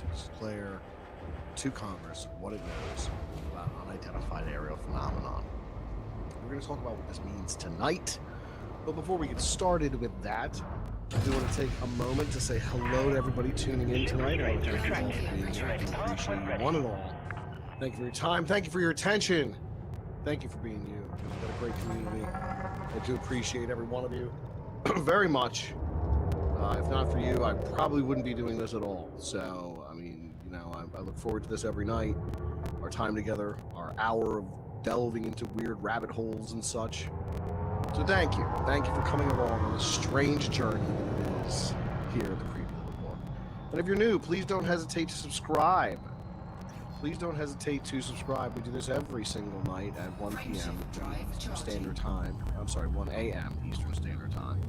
declare to Congress what it knows about unidentified aerial phenomenon. We're going to talk about what this means tonight. But before we get started with that, I do want to take a moment to say hello to everybody tuning in tonight. I thank you all for being here. I do appreciate you, one and all. Thank you for your time. Thank you for your attention. Thank you for being you. We've got a great community. I do appreciate every one of you very much. If not for you, I probably wouldn't be doing this at all. So, I mean, you know, I look forward to this every night. Our time together, our hour of delving into weird rabbit holes and such. So thank you. Thank you for coming along on this strange journey that it is here at the Preview Report. And if you're new, please don't hesitate to subscribe. Please don't hesitate to subscribe. We do this every single night at 1 p.m. Eastern Standard Time. I'm sorry, 1 a.m. Eastern Standard Time.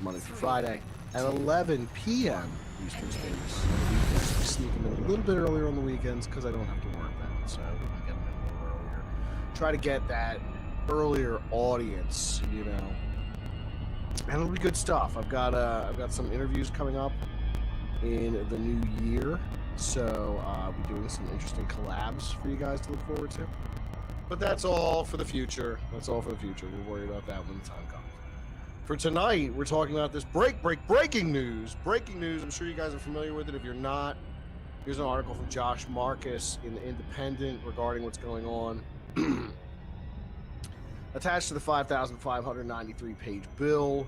Monday through Friday. At 11 p.m. Eastern Standard Time on the weekends. We sneak them in a little bit earlier on the weekends because I don't have to work then. So I get them in a little earlier. Try to get that earlier audience, you know. And it'll be good stuff. I've got some interviews coming up in the new year. So I'll be doing some interesting collabs for you guys to look forward to. But that's all for the future. That's all for the future. We'll worry about that when the time comes. For tonight, we're talking about this breaking news. Breaking news. I'm sure you guys are familiar with it. If you're not, here's an article from Josh Marcus in The Independent regarding what's going on. Attached to the 5,593-page bill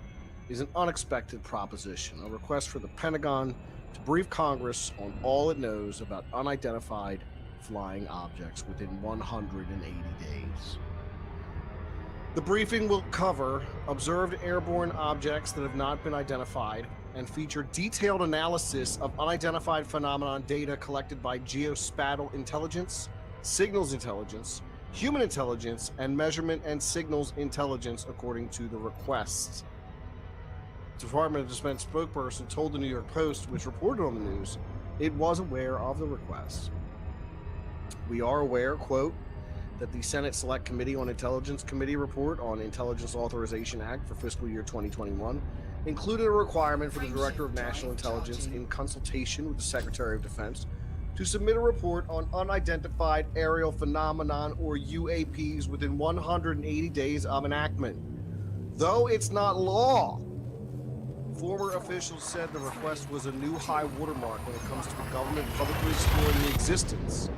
is an unexpected proposition, a request for the Pentagon to brief Congress on all it knows about unidentified flying objects within 180 days. The briefing will cover observed airborne objects that have not been identified and feature detailed analysis of unidentified phenomenon data collected by geospatial intelligence, signals intelligence, human intelligence, and measurement and signals intelligence, according to the request. The Department of Defense spokesperson told the New York Post, which reported on the news, it was aware of the request. We are aware, quote, that the Senate Select Committee on Intelligence Committee report on Intelligence Authorization Act for fiscal year 2021 included a requirement for the Director of National Intelligence, in consultation with the Secretary of Defense, to submit a report on unidentified aerial phenomenon, or UAPs, within 180 days of enactment. Though it's not law, former officials said the request was a new high watermark when it comes to the government publicly exploring the existence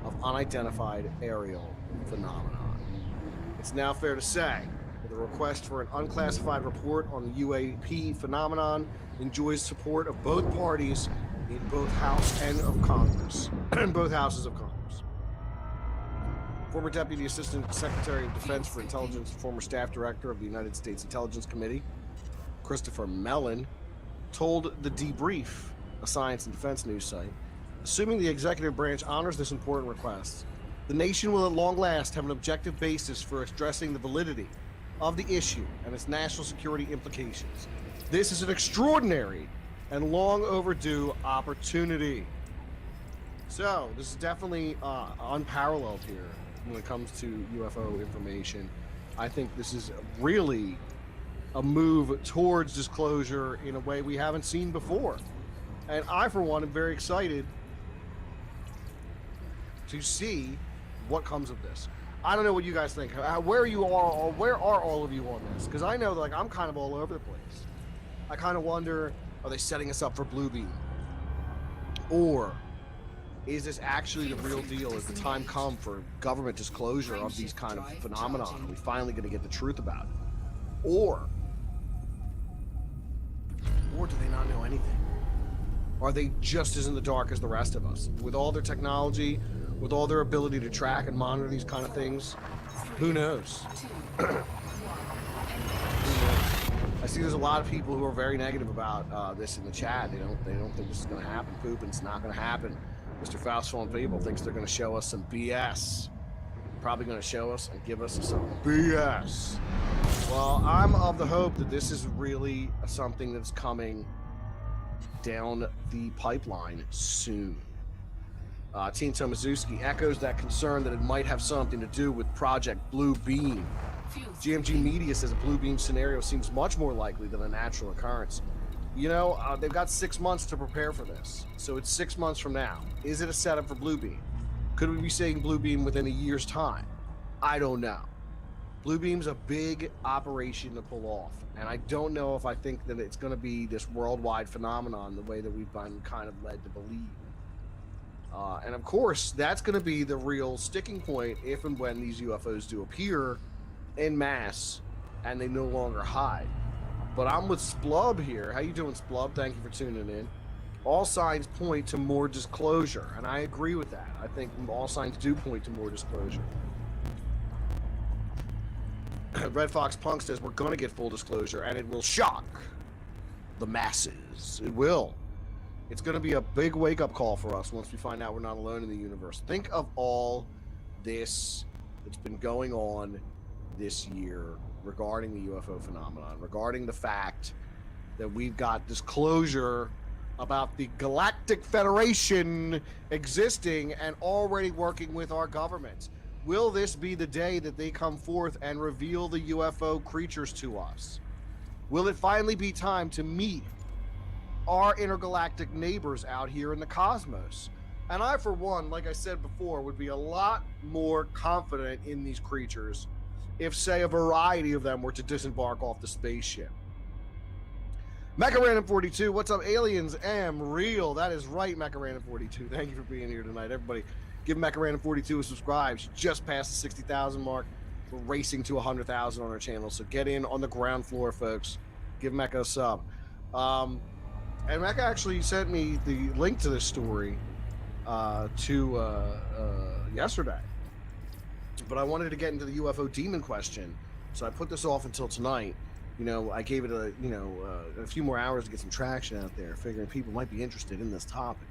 of unidentified aerial phenomenon. It's now fair to say that the request for an unclassified report on the UAP phenomenon enjoys support of both parties in both House and of Congress, in both houses of Congress. Former Deputy Assistant Secretary of Defense for Intelligence, former staff director of the United States Intelligence Committee, Christopher Mellon, told The Debrief, a science and defense news site, assuming the executive branch honors this important request, the nation will at long last have an objective basis for addressing the validity of the issue and its national security implications. This is an extraordinary and long overdue opportunity. So this is definitely unparalleled here when it comes to UFO information. I think this is really a move towards disclosure in a way we haven't seen before. And I, for one, am very excited to see what comes of this. I don't know what you guys think. Where you are, or where are all of you on this? Because I know that, like, I'm kind of all over the place. I kind of wonder, are they setting us up for Bluebeam? Or is this actually the real deal? Is the time come for government disclosure of these kind of phenomena? Are we finally going to get the truth about it? Or do they not know anything? Are they just as in the dark as the rest of us? With all their technology, with all their ability to track and monitor these kind of things, who knows? I see there's a lot of people who are very negative about this in the chat. They don't think this is going to happen. Poop, and it's not going to happen. Mr. Faustful and people thinks they're going to show us some BS. Probably going to show us and give us some BS. Well, I'm of the hope that this is really something that's coming down the pipeline soon. Teen Tomazuski echoes that concern that it might have something to do with Project Blue Beam. GMG Media says a Blue Beam scenario seems much more likely than a natural occurrence. they've got 6 months to prepare for this. So it's 6 months from now. Is it a setup for Bluebeam? Could we be saying Bluebeam within a year's time? I don't know. Bluebeam's a big operation to pull off, and I don't know if I think that it's going to be this worldwide phenomenon the way that we've been kind of led to believe. And of course, that's going to be the real sticking point if and when these UFOs do appear en masse and they no longer hide. But I'm with Splub here. How you doing, Splub? Thank you for tuning in. All signs point to more disclosure, and I agree with that. I think all signs do point to more disclosure. Red Fox Punk says we're going to get full disclosure, and it will shock the masses. It will. It's going to be a big wake-up call for us once we find out we're not alone in the universe. Think of all this that's been going on this year regarding the UFO phenomenon, regarding the fact that we've got disclosure about the Galactic Federation existing and already working with our government. Will this be the day that they come forth and reveal the UFO creatures to us? Will it finally be time to meet our intergalactic neighbors out here in the cosmos? And I, for one, like I said before, would be a lot more confident in these creatures if, say, a variety of them were to disembark off the spaceship. Mecha42, what's up, aliens? Am real. That is right, Mecha42. Thank you for being here tonight, everybody. Give Mecha42 a subscribe. She just passed the 60,000 mark. We're racing to 100,000 on our channel, so get in on the ground floor, folks. Give Mecha a sub. And Mecha actually sent me the link to this story yesterday. But I wanted to get into the UFO demon question, so I put this off until tonight. I gave it a few more hours to get some traction out there, figuring people might be interested in this topic.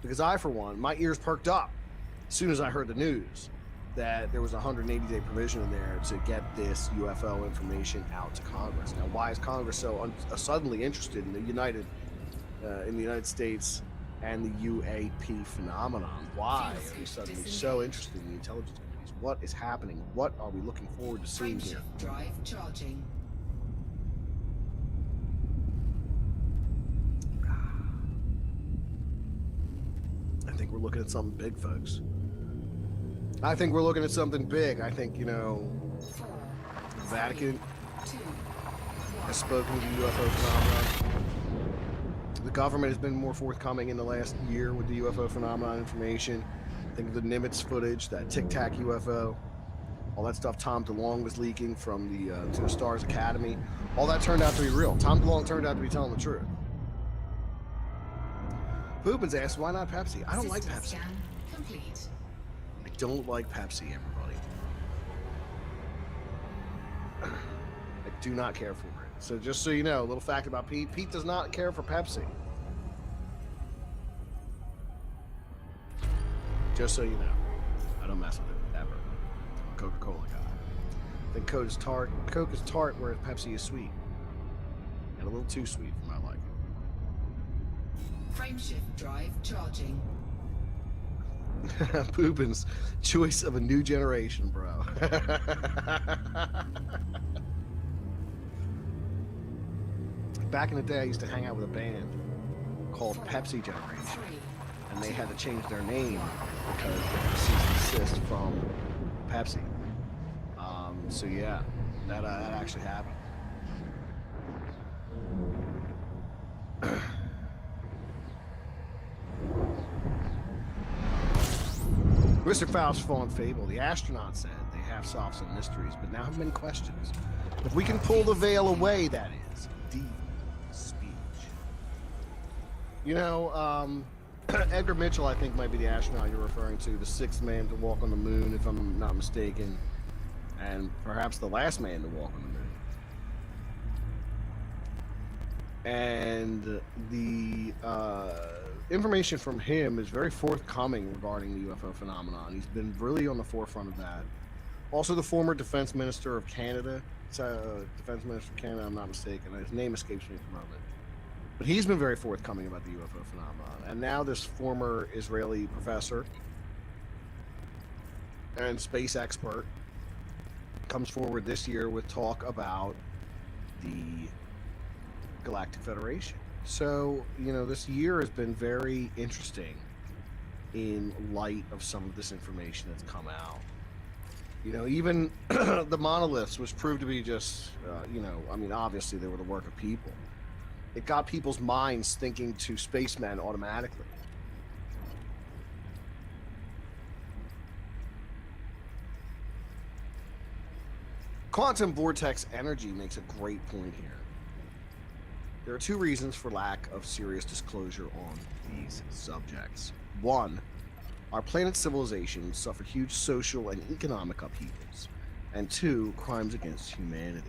Because I, for one, my ears perked up as soon as I heard the news that there was a 180-day provision in there to get this UFO information out to Congress. Now, why is Congress so suddenly interested in the United States and the UAP phenomenon? Why are we suddenly so interested in the intelligence communities? What is happening? What are we looking forward to seeing here? Drive charging. I think we're looking at something big, folks. I think we're looking at something big. I think, the Vatican has spoken to the UFO phenomenon. The government has been more forthcoming in the last year with the UFO phenomenon information. Think of the Nimitz footage, that Tic Tac UFO, all that stuff Tom DeLonge was leaking from the To the Stars Academy. All that turned out to be real. Tom DeLonge turned out to be telling the truth. Poopins asked, why not Pepsi? I don't like Pepsi. I don't like Pepsi, everybody. I do not care for it. So just so you know, a little fact about Pete. Pete does not care for Pepsi. Just so you know. I don't mess with it, ever. I'm a Coca-Cola guy. I think Coke is tart, whereas Pepsi is sweet. And a little too sweet for my liking. Frameshift drive charging. Poopins, choice of a new generation, bro. Back in the day, I used to hang out with a band called Pepsi Generation, and they had to change their name because they had a cease and desist from Pepsi. So yeah, that actually happened. Mr. Faust Fallen Fable, the astronaut said they have solved some mysteries, but now have many questions. If we can pull the veil away, that is, deep speech. Edgar Mitchell, I think, might be the astronaut you're referring to, the sixth man to walk on the moon, if I'm not mistaken, and perhaps the last man to walk on the moon. And the information from him is very forthcoming regarding the UFO phenomenon. He's been really on the forefront of that. Also, the former Defense Minister of Canada, Defense Minister of Canada, I'm not mistaken. His name escapes me at the moment. But he's been very forthcoming about the UFO phenomenon. And now this former Israeli professor and space expert comes forward this year with talk about the Galactic Federation So, this year has been very interesting in light of some of this information that's come out. Even the monoliths, which proved to be just, obviously they were the work of people. It got people's minds thinking to spacemen automatically. Quantum vortex energy makes a great point here. There are two reasons for lack of serious disclosure on these subjects. One, our planet's civilization suffered huge social and economic upheavals. And two, crimes against humanity.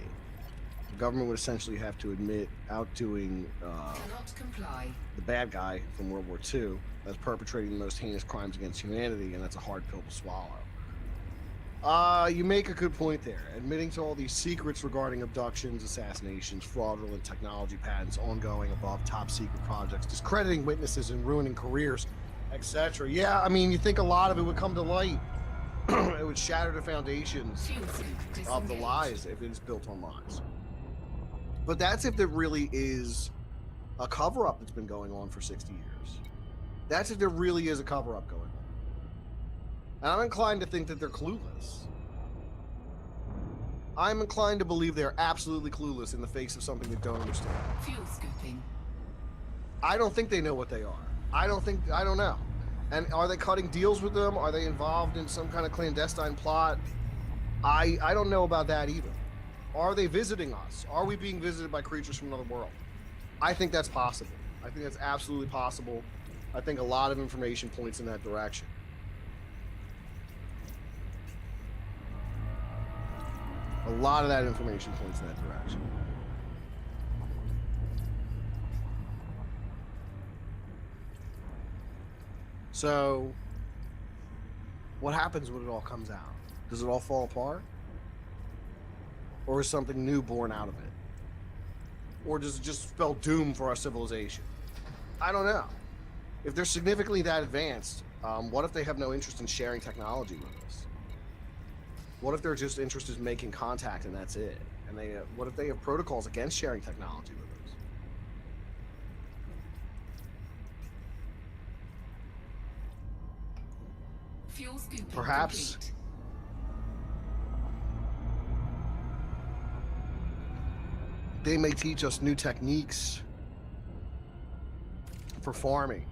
The government would essentially have to admit outdoing Cannot comply. the bad guy from World War II as perpetrating the most heinous crimes against humanity, and that's a hard pill to swallow. You make a good point there. Admitting to all these secrets regarding abductions, assassinations, fraudulent technology patents, ongoing above top secret projects, discrediting witnesses and ruining careers, etc. Yeah, you think a lot of it would come to light. It would shatter the foundations of the lies if it is built on lies. But that's if there really is a cover-up that's been going on for 60 years. That's if there really is a cover-up going on. And I'm inclined to think that they're clueless. I'm inclined to believe they're absolutely clueless in the face of something they don't understand. Fuel scooping. I don't think they know what they are. I don't know. And are they cutting deals with them? Are they involved in some kind of clandestine plot? I don't know about that either. Are they visiting us? Are we being visited by creatures from another world? I think that's possible. I think that's absolutely possible. I think a lot of information points in that direction. A lot of that information points in that direction. So, what happens when it all comes out? Does it all fall apart? Or is something new born out of it? Or does it just spell doom for our civilization? I don't know. If they're significantly that advanced, what if they have no interest in sharing technology with us? What if their just interest is making contact and that's it? And what if they have protocols against sharing technology with us? Fuel scooping. Perhaps Complete. they may teach us new techniques for farming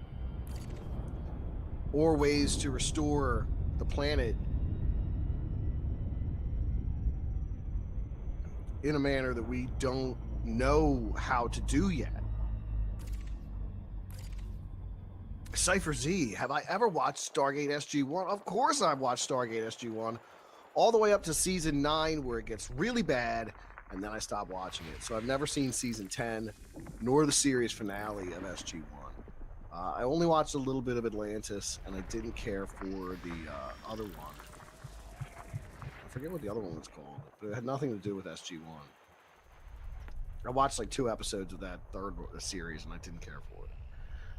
or ways to restore the planet in a manner that we don't know how to do yet. Cypher Z, have I ever watched Stargate SG-1? Of course I've watched Stargate SG-1, all the way up to season 9 where it gets really bad, and then I stopped watching it. So I've never seen season 10, nor the series finale of SG-1. I only watched a little bit of Atlantis, and I didn't care for the other one. I forget what the other one was called, but it had nothing to do with SG-1. I watched like 2 episodes of that third series, and I didn't care for it.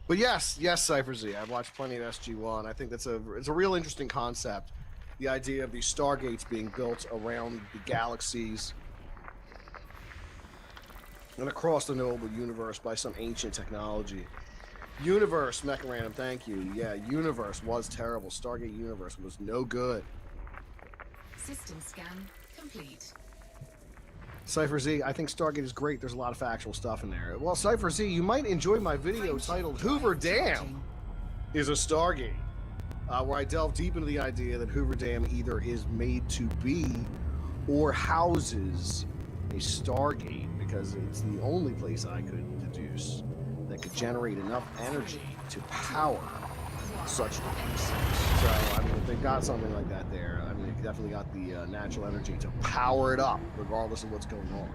But yes, Cypher Z, I've watched plenty of SG-1. I think it's a real interesting concept. The idea of these stargates being built around the galaxies and across the knowable universe by some ancient technology. Universe, Mecha Random, thank you. Yeah, Universe was terrible. Stargate Universe was no good. System scan complete. Cypher Z, I think Stargate is great. There's a lot of factual stuff in there. Well, Cypher Z, you might enjoy my video titled Hoover Dam is a Stargate, where I delve deep into the idea that Hoover Dam either is made to be or houses a Stargate, because it's the only place I could deduce that could generate enough energy to power such devices. So, if they've got something like that there, they've definitely got the natural energy to power it up, regardless of what's going on.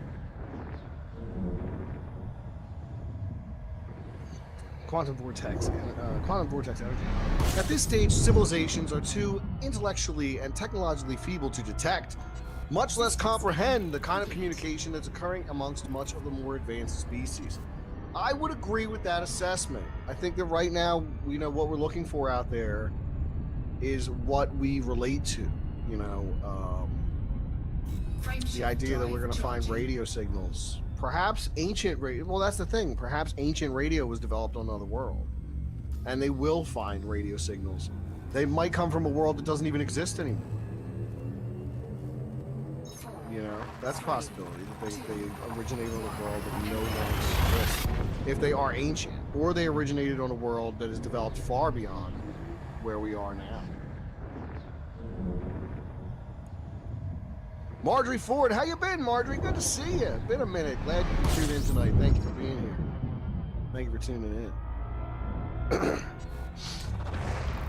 Quantum vortex energy. At this stage, civilizations are too intellectually and technologically feeble to detect, much less comprehend the kind of communication that's occurring amongst much of the more advanced species. I would agree with that assessment. I think that right now, what we're looking for out there is what we relate to. The idea that we're going to find radio signals perhaps ancient radio. Well, that's the thing. Perhaps ancient radio was developed on another world, and they will find radio signals. They might come from a world that doesn't even exist anymore. You know, that's a possibility that they originated on a world that no longer exists. If they are ancient, or they originated on a world that is developed far beyond where we are now. Marjorie Ford, how you been, Marjorie? Good to see you. Been a minute. Glad you could tune in tonight. Thank you for being here. Thank you for tuning in.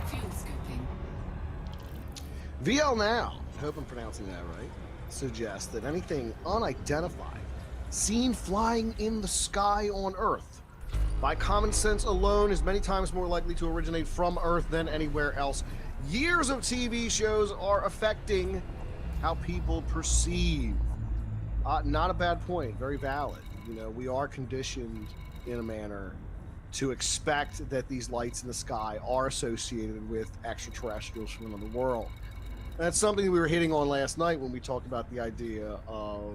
Fuel scooping. VL Now, I hope I'm pronouncing that right, suggests that anything unidentified seen flying in the sky on Earth by common sense alone is many times more likely to originate from Earth than anywhere else. Years of TV shows are affecting how people perceive. Not a bad point, very valid. You know, we are conditioned in a manner to expect that these lights in the sky are associated with extraterrestrials from another world. That's something we were hitting on last night when we talked about the idea of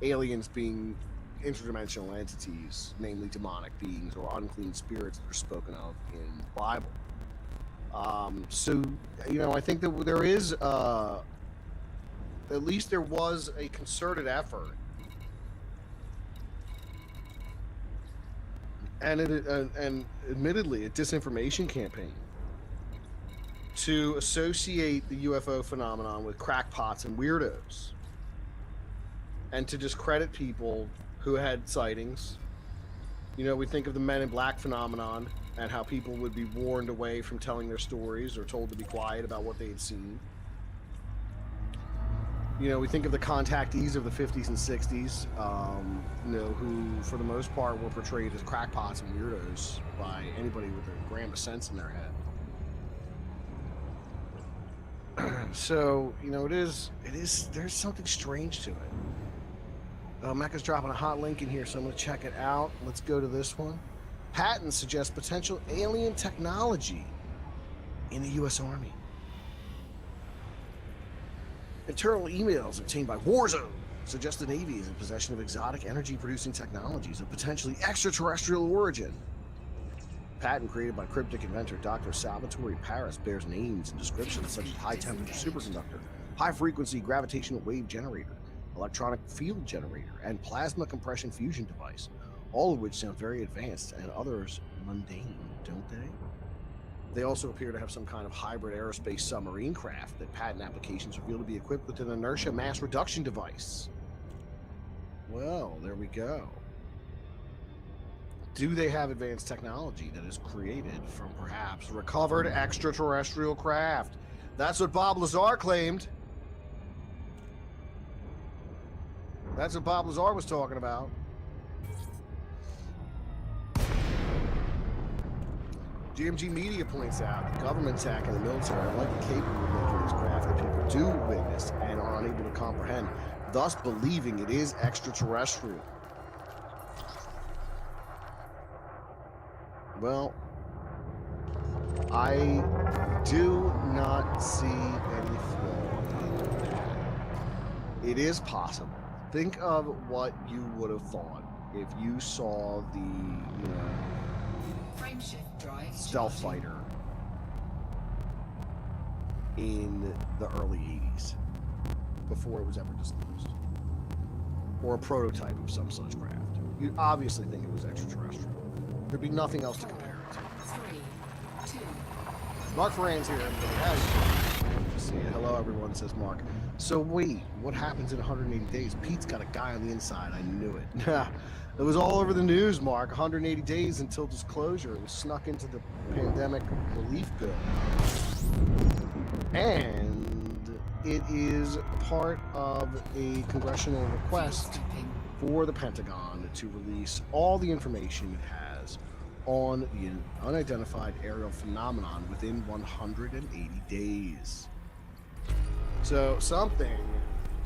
aliens being interdimensional entities, namely demonic beings or unclean spirits that are spoken of in the Bible. So, you know, I think that there is, at least there was a concerted effort, and admittedly a disinformation campaign to associate the UFO phenomenon with crackpots and weirdos, and to discredit people who had sightings. You know, we think of the Men in Black phenomenon and how people would be warned away from telling their stories or told to be quiet about what they had seen. You know, we think of the contactees of the 50s and 60s, you know, who for the most part were portrayed as crackpots and weirdos by anybody with a gram of sense in their head. So, you know, there's something strange to it. Mecca's dropping a hot link in here, so I'm going to check it out. Let's go to this one. Patents suggest potential alien technology in the U.S. Army. Internal emails obtained by Warzone suggest the Navy is in possession of exotic energy-producing technologies of potentially extraterrestrial origin. Patent created by cryptic inventor Dr. Salvatore Paris bears names and descriptions such as high-temperature superconductor, high-frequency gravitational wave generator, electronic field generator, and plasma compression fusion device, all of which sound very advanced and others mundane, don't they? They also appear to have some kind of hybrid aerospace submarine craft that patent applications reveal to be equipped with an inertia mass reduction device. Well, there we go. Do they have advanced technology that is created from perhaps recovered extraterrestrial craft? That's what Bob Lazar claimed. That's what Bob Lazar was talking about. GMG Media points out the government tech and the military are likely capable of making these craft that people do witness and are unable to comprehend, thus believing it is extraterrestrial. Well, I do not see any flaw in that. It is possible. Think of what you would have thought if you saw the, you know, Frameshift drive stealth fighter in the early 80s, before it was ever disclosed, or a prototype of some such craft. You'd obviously think it was extraterrestrial. There'd be nothing else to compare it to. 3, 2. Mark Ferran's here, everybody. How's it? See you. Hello, everyone, says Mark. So wait, what happens in 180 days? Pete's got a guy on the inside. I knew it. It was all over the news, Mark. 180 days until disclosure. It was snuck into the pandemic relief bill. And it is part of a congressional request for the Pentagon to release all the information it has on the unidentified aerial phenomenon within 180 days. So something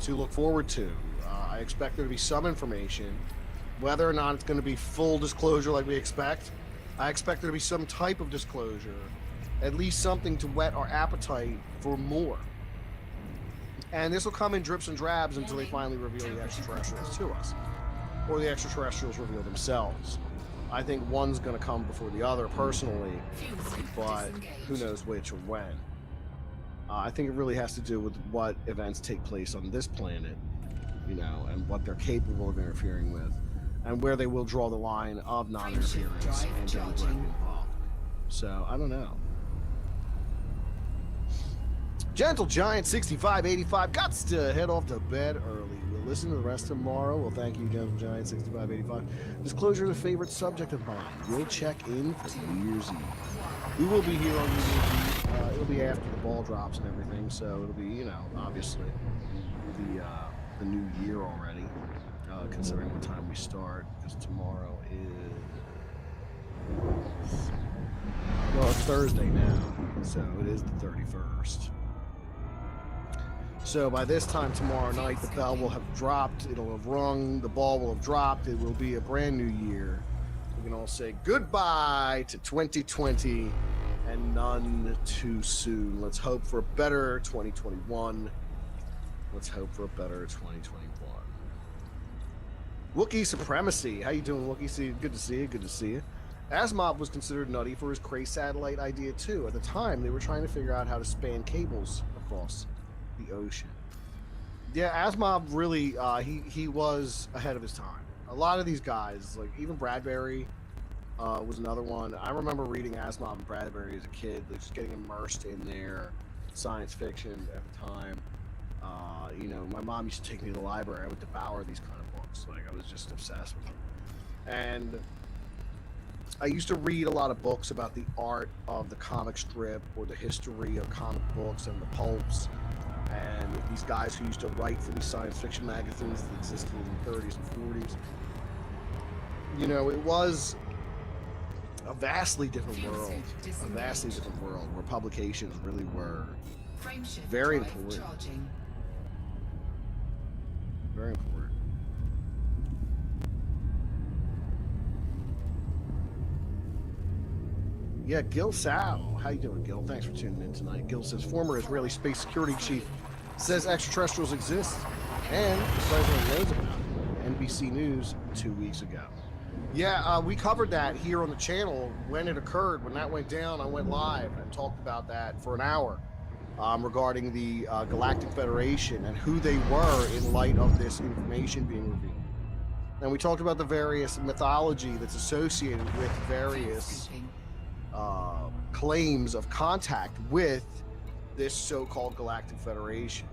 to look forward to. I expect there to be some information. Whether or not it's going to be full disclosure like we expect, I expect there to be some type of disclosure, at least something to whet our appetite for more. And this will come in drips and drabs until they finally reveal the extraterrestrials to us. or the extraterrestrials reveal themselves. I think one's going to come before the other personally, Fuel scoop but who disengaged. knows which or when. I think it really has to do with what events take place on this planet, you know, and what they're capable of interfering with, and where they will draw the line of non-interference drive and getting directly charging. involved. So, I don't know. Gentle Giant 6585 got to head off to bed early. We'll listen to the rest tomorrow. Well, thank you, Gentle Giant 6585. Disclosure is a favorite subject of mine. We'll check in for New Year's Eve. We will be here on New Year's Eve. It'll be after the ball drops and everything, so it'll be, you know, obviously the new year already, considering what time we start, because tomorrow is, well, it's Thursday now, so it is the 31st. So by this time tomorrow night, the bell will have dropped, it'll have rung, the ball will have dropped, it will be a brand new year. We can all say goodbye to 2020 and none too soon. Let's hope for a better 2021. Let's hope for a better 2021. Wookiee Supremacy. How you doing, Wookiee? Good to see you. Good to see you. Asimov was considered nutty for his Cray satellite idea, too. At the time, they were trying to figure out how to span cables across the ocean. Yeah, Asimov really, he was ahead of his time. A lot of these guys, like even Bradbury was another one. I remember reading Asimov and Bradbury as a kid, like just getting immersed in their science fiction at the time. You know, my mom used to take me to the library. I would devour these kind of books. Like, I was just obsessed with them. And I used to read a lot of books about the art of the comic strip or the history of comic books and the pulps. And these guys who used to write for these science fiction magazines that existed in the 30s and 40s. You know, it was a vastly different world. A vastly different world where publications really were very important. Charging. Very important. Yeah, Gil Sal. How you doing, Gil? Thanks for tuning in tonight. Gil says, former Israeli space security chief says extraterrestrials exist, and the president knows about it. NBC News 2 weeks ago. Yeah, we covered that here on the channel when it occurred. When that went down, I went live and talked about that for an hour regarding the Galactic Federation and who they were in light of this information being revealed. And we talked about the various mythology that's associated with various claims of contact with this so-called Galactic Federation.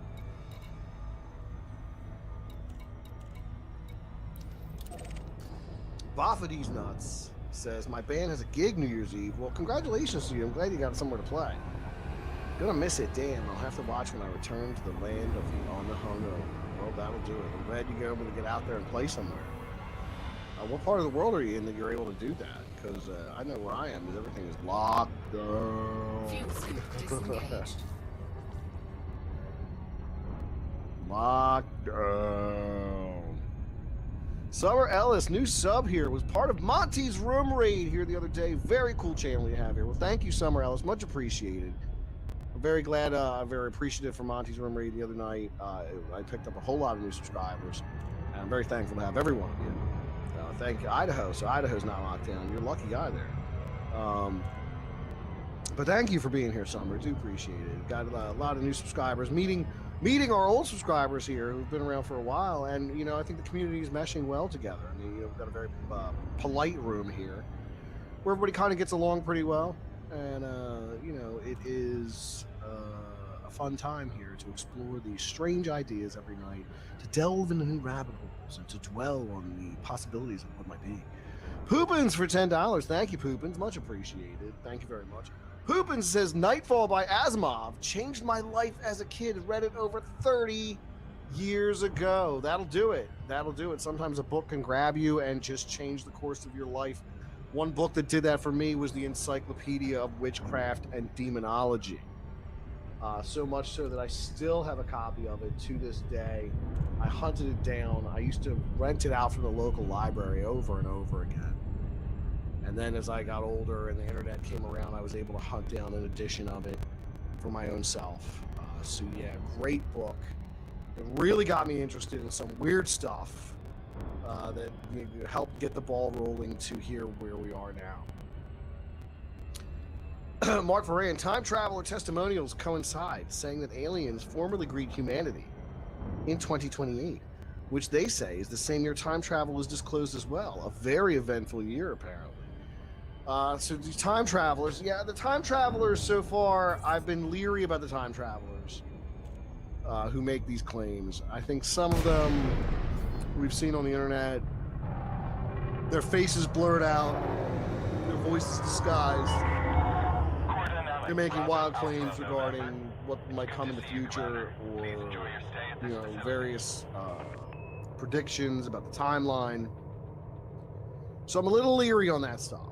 Boffety's Nuts says, my band has a gig New Year's Eve. Well, congratulations to you. I'm glad you got somewhere to play. Gonna miss it. Damn, I'll have to watch when I return to the land of the on the hungover. Well, that'll do it. I'm glad you're able to get out there and play somewhere. What part of the world are you in that you're able to do that? Because I know where I am, because everything is locked down. Fuel scoop disengaged. Locked down. Summer Ellis, new sub here, was part of Monty's room raid here the other day. Very cool channel you have here. Well, thank you, Summer Ellis. Much appreciated. I'm very glad, very appreciative for Monty's room raid the other night. I picked up a whole lot of new subscribers, and I'm very thankful to have every one of you. Thank you, Idaho. So Idaho's not locked down. You're a lucky guy there. But thank you for being here, Summer. Do appreciate it. Got a lot of new subscribers. Meeting our old subscribers here who've been around for a while, and you know, I think the community is meshing well together. I mean, you know, we've got a very polite room here where everybody kind of gets along pretty well, and you know, it is a fun time here to explore these strange ideas every night, to delve into new rabbit holes, and to dwell on the possibilities of what might be. Poopins for $10. Thank you, Poopins. Much appreciated. Thank you very much. Poopins says, Nightfall by Asimov changed my life as a kid. Read it over 30 years ago. That'll do it. That'll do it. Sometimes a book can grab you and just change the course of your life. One book that did that for me was the Encyclopedia of Witchcraft and Demonology. So much so that I still have a copy of it to this day. I hunted it down. I used to rent it out from the local library over and over again. And then as I got older and the internet came around, I was able to hunt down an edition of it for my own self. So yeah, great book. It really got me interested in some weird stuff that helped get the ball rolling to here where we are now. Mark Varane, time traveler testimonials coincide, saying that aliens formerly greet humanity in 2028, which they say is the same year time travel was disclosed as well. A very eventful year, apparently. So the time travelers, the time travelers so far, I've been leery about the time travelers who make these claims. I think some of them we've seen on the internet, their faces blurred out, their voices disguised. They're making wild claims regarding what might come in the future, or various predictions about the timeline. So I'm a little leery on that stuff.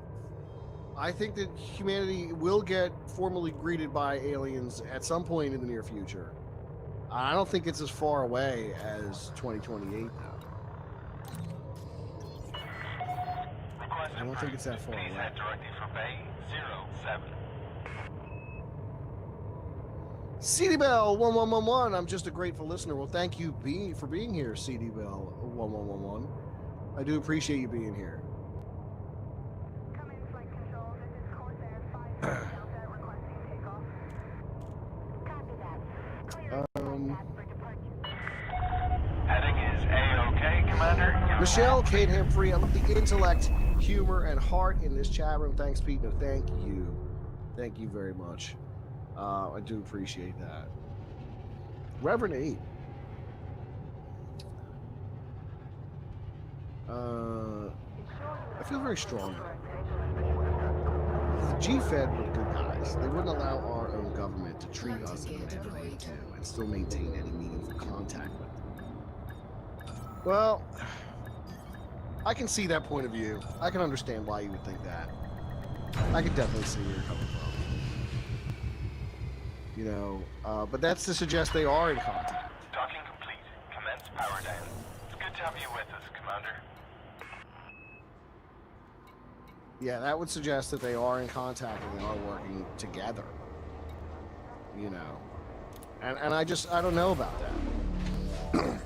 I think that humanity will get formally greeted by aliens at some point in the near future. I don't think it's as far away as 2028, though. I don't think it's that far away. Directly for Bay 07. CD Bell 1111. I'm just a grateful listener. Well, thank you for being here, CD Bell 1111. I do appreciate you being here. Heading is A-OK, Commander. Michelle, Kate Humphrey, I love the intellect, humor, and heart in this chat room. Thanks, Pete. No, thank you. Thank you very much. I do appreciate that. Reverend 8. I feel very strong. The G-Fed were good guys. They wouldn't allow our own government to treat us the way they do and still maintain any meaningful contact with them. Well, I can see that point of view. I can understand why you would think that. I can definitely see where you're coming from. But that's to suggest they are in contact. Docking complete. Commence power down. It's good to have you with us, Commander. Yeah, that would suggest that they are in contact and they are working together. And I don't know about that.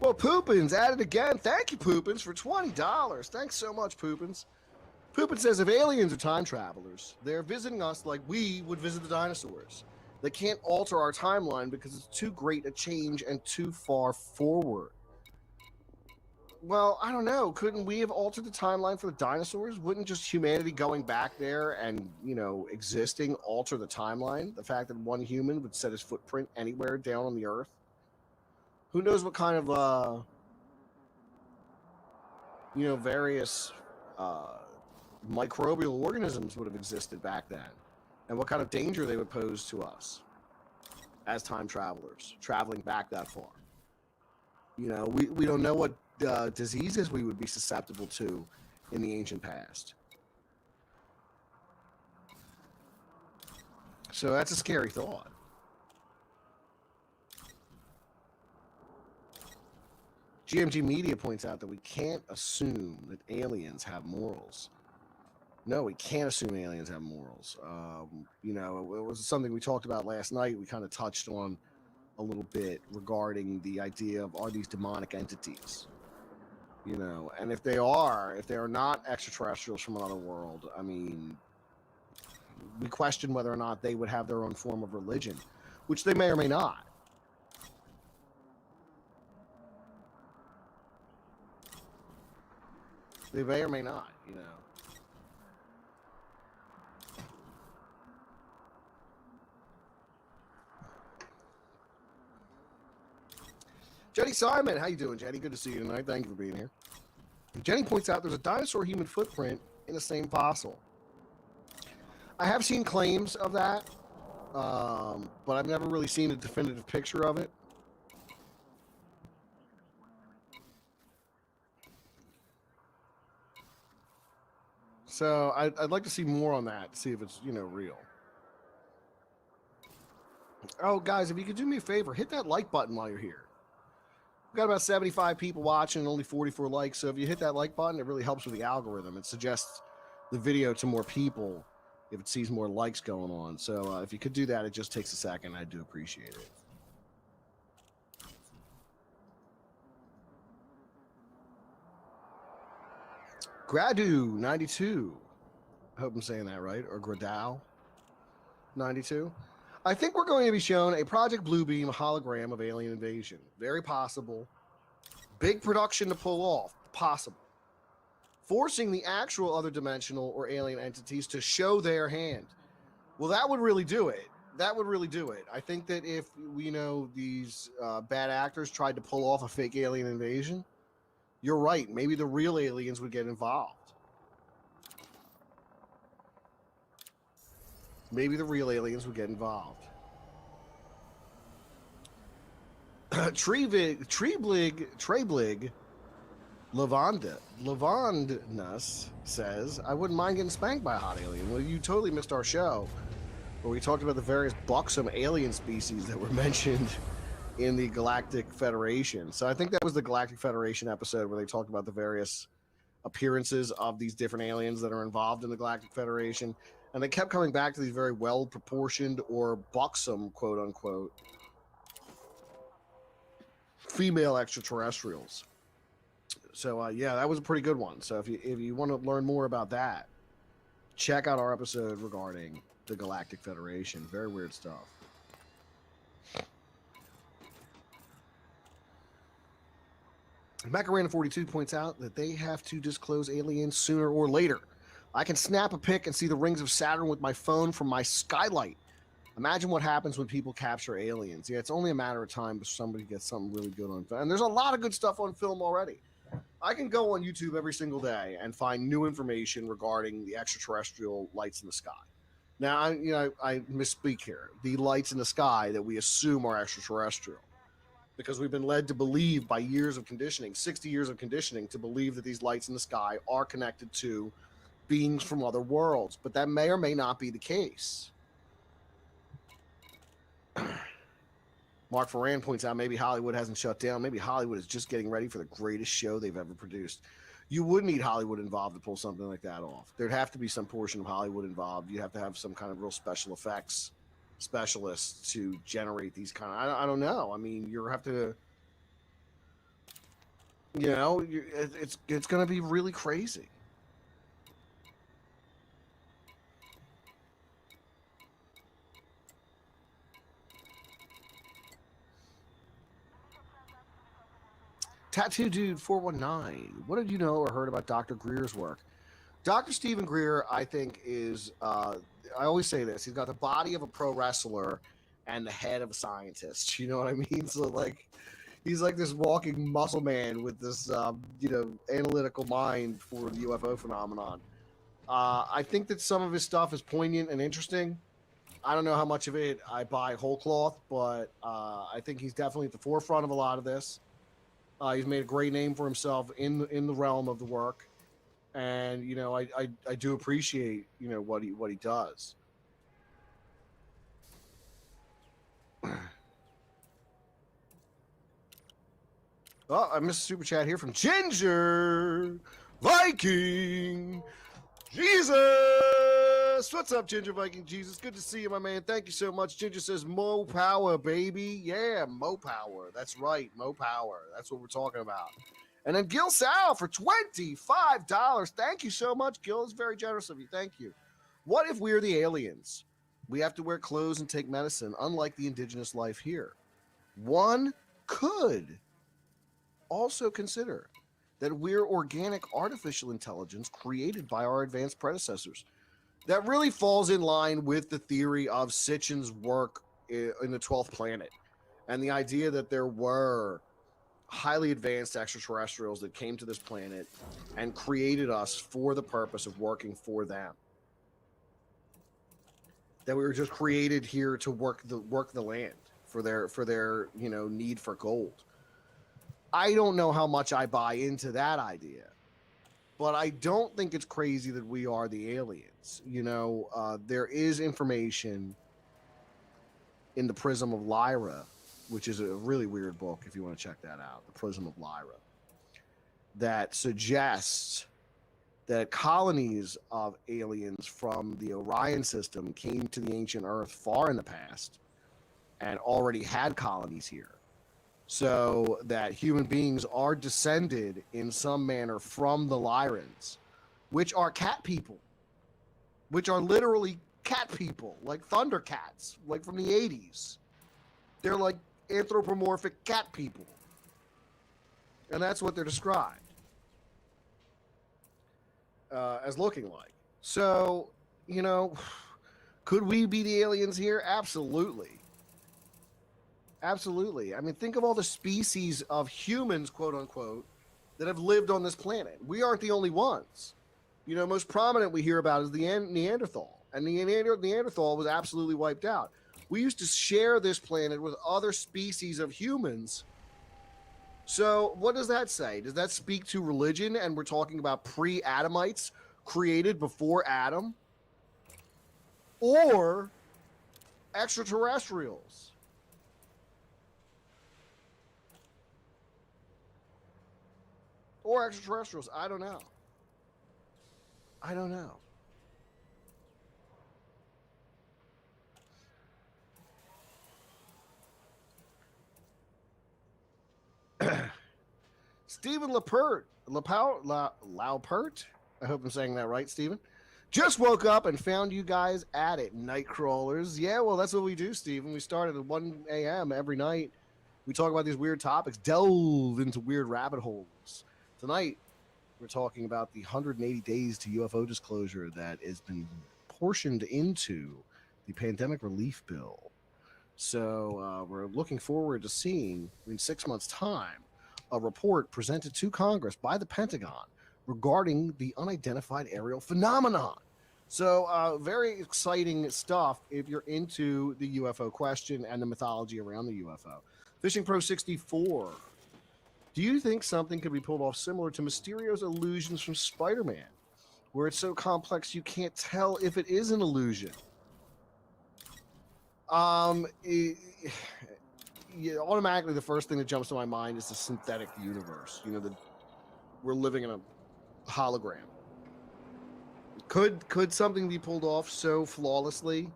Well, Poopins added again. Thank you, Poopins, for $20. Thanks so much, Poopins. Poopin says, if aliens are time travelers, they're visiting us like we would visit the dinosaurs. They can't alter our timeline because it's too great a change and too far forward. Well, I don't know. Couldn't we have altered the timeline for the dinosaurs? Wouldn't just humanity going back there and, existing alter the timeline? The fact that one human would set his footprint anywhere down on the earth? Who knows what kind of, various microbial organisms would have existed back then, and what kind of danger they would pose to us as time travelers traveling back that far. We don't know what diseases we would be susceptible to in the ancient past. So that's a scary thought. GMG Media points out that we can't assume that aliens have morals. No, we can't assume aliens have morals. It was something we talked about last night. We kind of touched on a little bit regarding the idea of, are these demonic entities? And if they are not extraterrestrials from another world, I mean, we question whether or not they would have their own form of religion, which they may or may not. They may or may not, Jenny Simon, how you doing, Jenny? Good to see you tonight. Thank you for being here. Jenny points out there's a dinosaur human footprint in the same fossil. I have seen claims of that, but I've never really seen a definitive picture of it. So I'd like to see more on that, to see if it's, real. Oh, guys, if you could do me a favor, hit that like button while you're here. We've got about 75 people watching and only 44 likes. So if you hit that like button, it really helps with the algorithm. It suggests the video to more people if it sees more likes going on. So if you could do that, it just takes a second. I do appreciate it. Gradu 92. I hope I'm saying that right. Or Gradal 92. I think we're going to be shown a Project Bluebeam hologram of alien invasion. Very possible. Big production to pull off. Possible. Forcing the actual other dimensional or alien entities to show their hand. Well, that would really do it. That would really do it. I think that if, these bad actors tried to pull off a fake alien invasion, you're right. Maybe the real aliens would get involved. Maybe the real aliens would get involved. Treblig Lavandness says, I wouldn't mind getting spanked by a hot alien. Well, you totally missed our show where we talked about the various buxom alien species that were mentioned in the Galactic Federation. So I think that was the Galactic Federation episode where they talked about the various appearances of these different aliens that are involved in the Galactic Federation. And they kept coming back to these very well-proportioned or buxom, quote-unquote, female extraterrestrials. So, yeah, that was a pretty good one. So if you want to learn more about that, check out our episode regarding the Galactic Federation. Very weird stuff. Macarena42 points out that they have to disclose aliens sooner or later. I can snap a pic and see the rings of Saturn with my phone from my skylight. Imagine what happens when people capture aliens. Yeah, it's only a matter of time before somebody gets something really good on film. And there's a lot of good stuff on film already. I can go on YouTube every single day and find new information regarding the extraterrestrial lights in the sky. Now, I misspeak here. The lights in the sky that we assume are extraterrestrial. Because we've been led to believe by years of conditioning, 60 years of conditioning, to believe that these lights in the sky are connected to beings from other worlds. But that may or may not be the case. Mark Ferran points out maybe Hollywood hasn't shut down. Maybe Hollywood is just getting ready for the greatest show they've ever produced. You would need Hollywood involved to pull something like that off. There'd have to be some portion of Hollywood involved. You'd have to have some kind of real special effects specialists to generate these kind of... I don't know. I mean, you have to... it's going to be really crazy. Tattoo Dude 419. What did you know or heard about Dr. Greer's work? Dr. Stephen Greer, I think, is, I always say this, he's got the body of a pro wrestler and the head of a scientist. You know what I mean? So, like, he's like this walking muscle man with this, analytical mind for the UFO phenomenon. I think that some of his stuff is poignant and interesting. I don't know how much of it I buy whole cloth, but I think he's definitely at the forefront of a lot of this. He's made a great name for himself in the realm of the work, and I do appreciate what he does. Oh, I missed a super chat here from Ginger Viking Jesus. What's up, Ginger Viking Jesus? Good to see you, my man. Thank you so much. Ginger says, Mo power, baby. Yeah, Mo power. That's right, Mo power. That's what we're talking about. And then Gil Sal for $25. Thank you so much, Gil. It's very generous of you. Thank you. What if we're the aliens? We have to wear clothes and take medicine, unlike the indigenous life here. One could also consider that we're organic artificial intelligence created by our advanced predecessors. That really falls in line with the theory of Sitchin's work in the 12th Planet, and the idea that there were highly advanced extraterrestrials that came to this planet and created us for the purpose of working for them. That we were just created here to work the land for their need for gold. I don't know how much I buy into that idea, but I don't think it's crazy that we are the aliens. There is information in the Prism of Lyra, which is a really weird book if you want to check that out, the Prism of Lyra, that suggests that colonies of aliens from the Orion system came to the ancient Earth far in the past and already had colonies here. So that human beings are descended in some manner from the Lyrans, which are cat people, which are literally cat people, like Thundercats, like from the 80s. They're like anthropomorphic cat people. And that's what they're described as looking like. So, you know, could we be the aliens here? Absolutely. Absolutely. I mean, think of all the species of humans, quote unquote, that have lived on this planet. We aren't the only ones. You know, most prominent we hear about is the Neanderthal. And the Neanderthal was absolutely wiped out. We used to share this planet with other species of humans. So what does that say? Does that speak to religion? And we're talking about pre-Adamites created before Adam? Or extraterrestrials? Or extraterrestrials? I don't know. I don't know. Stephen Laupert, I hope I'm saying that right, Stephen. Just woke up and found you guys at it, night crawlers. Yeah, well, that's what we do, Stephen. We start at 1 a.m. every night. We talk about these weird topics, delve into weird rabbit holes. Tonight, we're talking about the 180 days to UFO disclosure that has been portioned into the pandemic relief bill. So we're looking forward to seeing in 6 months' time a report presented to Congress by the Pentagon regarding the unidentified aerial phenomenon. So very exciting stuff if you're into the UFO question and the mythology around the UFO. Fishing Pro 64. Do you think something could be pulled off similar to Mysterio's illusions from Spider-Man, where it's so complex you can't tell if it is an illusion? Automatically the first thing that jumps to my mind is the synthetic universe. You know, we're living in a hologram. Could something be pulled off so flawlessly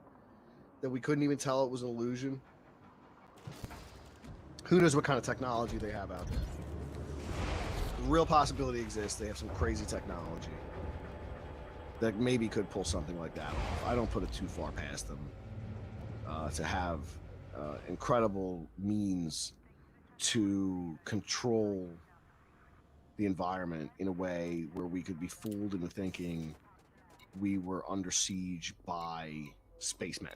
that we couldn't even tell it was an illusion? Who knows what kind of technology they have out there? The real possibility exists. They have some crazy technology that maybe could pull something like that off. I don't put it too far past them to have incredible means to control the environment in a way where we could be fooled into thinking we were under siege by spacemen.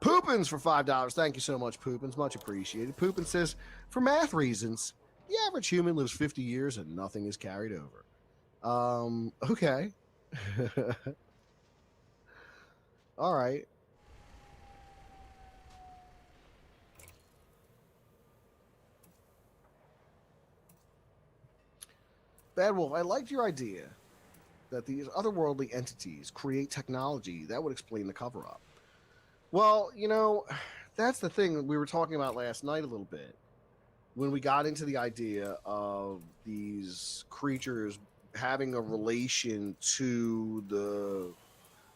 Poopins for $5. Thank you so much, Poopins. Much appreciated. Poopins says, for math reasons, the average human lives 50 years and nothing is carried over. Okay. All right. Bad Wolf, I liked your idea that these otherworldly entities create technology that would explain the cover-up. Well, you know, that's the thing we were talking about last night a little bit when we got into the idea of these creatures having a relation to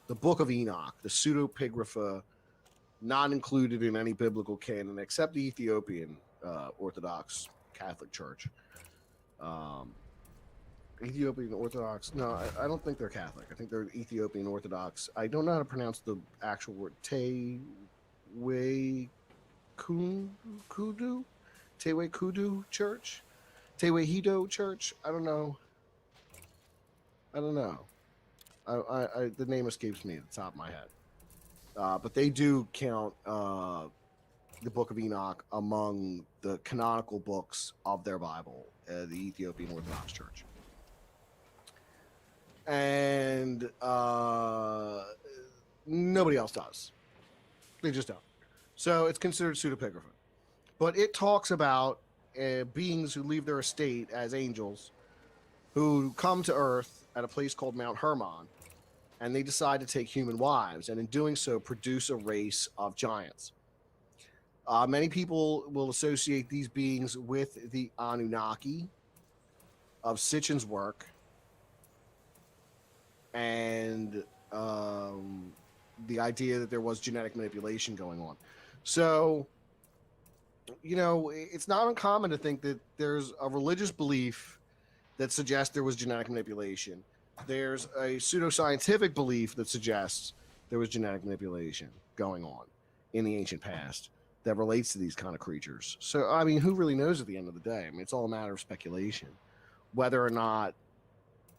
the Book of Enoch, the pseudepigrapha, not included in any biblical canon except the Ethiopian Orthodox Catholic Church. Ethiopian Orthodox. No, I don't think they're Catholic. I think they're Ethiopian Orthodox. I don't know how to pronounce the actual word. Tewe Kudu Church? Tewehedo Church? I don't know. The name escapes me at the top of my head. But they do count the Book of Enoch among the canonical books of their Bible, the Ethiopian Orthodox Church. And nobody else does. They just don't. So it's considered pseudepigrapha. But it talks about beings who leave their estate as angels who come to Earth at a place called Mount Hermon, and they decide to take human wives, and in doing so produce a race of giants. Many people will associate these beings with the Anunnaki of Sitchin's work, and the idea that there was genetic manipulation going on. So, you know, it's not uncommon to think that there's a religious belief that suggests there was genetic manipulation. there's a pseudoscientific belief that suggests there was genetic manipulation going on in the ancient past that relates to these kind of creatures. So, I mean, who really knows at the end of the day? I mean, it's all a matter of speculation. Whether or not,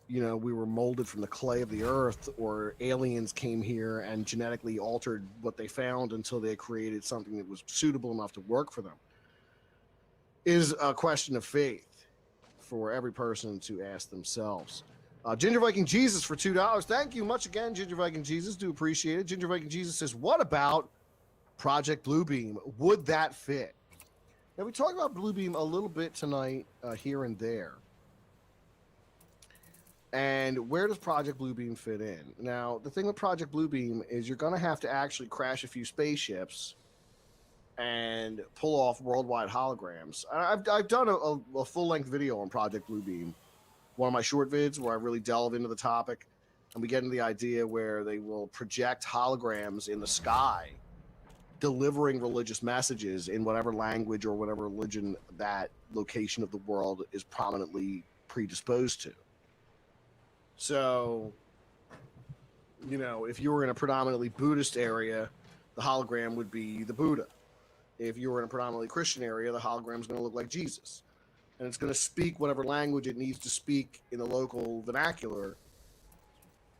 we were molded from the clay of the earth, or aliens came here and genetically altered what they found until they created something that was suitable enough to work for them, is a question of faith for every person to ask themselves. Ginger Viking Jesus for $2. Thank you much again, Ginger Viking Jesus. Do appreciate it. Ginger Viking Jesus says, what about Project Bluebeam? Would that fit? Now, we talked about Bluebeam a little bit tonight, here and there. And where does Project Bluebeam fit in? Now, the thing with Project Bluebeam is you're going to have to actually crash a few spaceships and pull off worldwide holograms. I've done a full-length video on Project Bluebeam, one of my short vids where I really delve into the topic, and we get into the idea where they will project holograms in the sky, delivering religious messages in whatever language or whatever religion that location of the world is prominently predisposed to. So, if you were in a predominantly Buddhist area, the hologram would be the Buddha. If you were in a predominantly Christian area, the hologram is going to look like Jesus. And it's going to speak whatever language it needs to speak in the local vernacular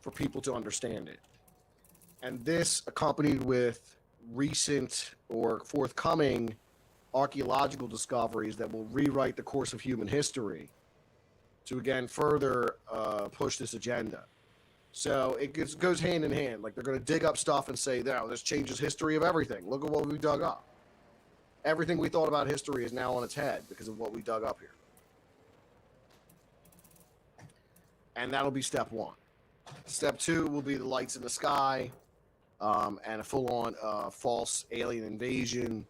for people to understand it. And this, accompanied with recent or forthcoming archaeological discoveries that will rewrite the course of human history, to again further push this agenda. So it goes hand in hand. Like, they're going to dig up stuff and say, no, this changes history of everything. Look at what we dug up. Everything we thought about history is now on its head because of what we dug up here. And that'll be step one. Step two will be the lights in the sky, and a full-on false alien invasion.